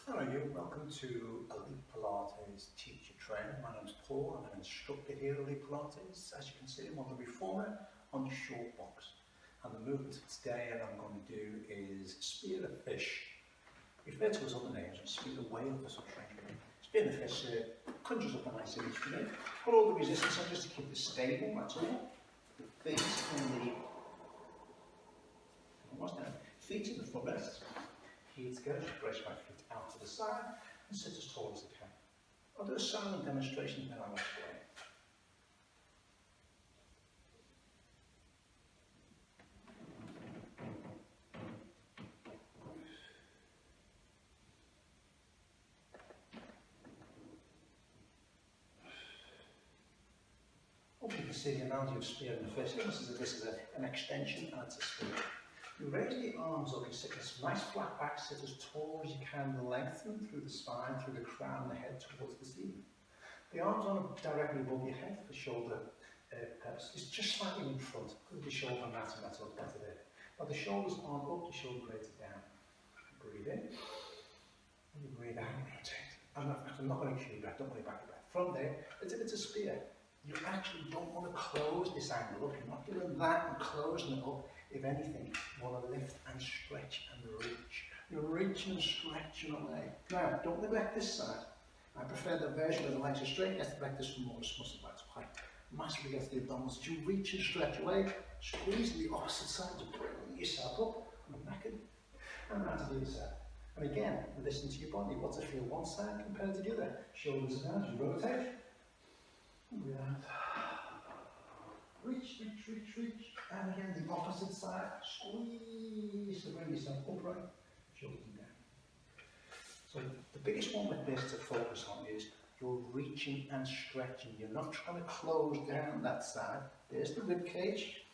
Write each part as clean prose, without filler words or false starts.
Hello you, welcome to Elite Pilates Teacher Trainer. My name is Paul, I'm an instructor here at Elite Pilates. As you can see, I'm on the Reformer on the Short Box. And the movement today that I'm going to do is spear the fish. Referred to as other names, spear the whale for some strange reason. Spear the fish conjures up a nice image for me. Put all the resistance on just to keep it stable, that's all. The feet in the feet in the footrest. Here to go, just brace my feet out to the side and sit as tall as I can. I'll do a silent demonstration and then I'll explain. Hope you can see the analogy of spearing the fish. This is an extension and it's a spear. You raise the arms up, you sit this nice flat back, sit as tall as you can, lengthen through the spine, through the crown, the head towards the ceiling. The arms aren't directly above your head for shoulder purpose. It's just slightly in front. Put the shoulder mat and that's better there. Now the shoulders aren't up, the shoulder blades are down. Breathe in, and you breathe out and rotate. I'm not going to cue breath, don't worry about your breath. From there, it's a spear. You actually don't want to close this angle up. You're not doing that and closing it up. If anything, you want to lift and stretch and reach. You're reaching and stretching away. Now, don't neglect this side. I prefer the version where the legs are straight. Let's neglect this for more muscle back quite massively against the abdominals. You reach and stretch away, squeeze the opposite side to bring yourself up and back in, and round to the other side. And again, listen to your body. What's it feel one side compared to the other? Shoulders are down, you rotate. Breathe out. Reach, reach, reach, reach. And again, the opposite side. Squeeze to bring yourself upright. Shoulders down. So the biggest one with this to focus on is you're reaching and stretching. You're not trying to close down that side. There's the rib cage.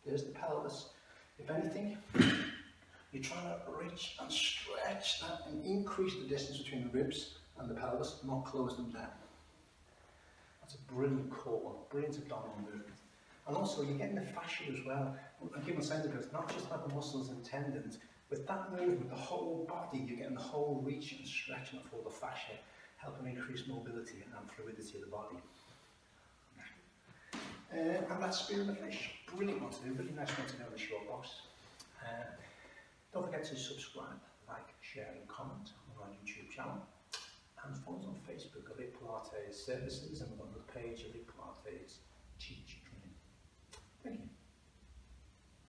There's the pelvis. If anything, you're trying to reach and stretch that and increase the distance between the ribs and the pelvis, not close them down. That's a brilliant core, brilliant abdominal movement. And also you're getting the fascia as well. I keep on saying that it's not just about the muscles and tendons. With that movement, the whole body, you're getting the whole reach and stretching of all the fascia, helping increase mobility and fluidity of the body. And that's spearing the fish. Brilliant one to do, really nice one to do in the short box. Don't forget to subscribe, like, share and comment on our YouTube channel. And follow us on Facebook, Elite Pilates Services, and we've got the page Elite Pilates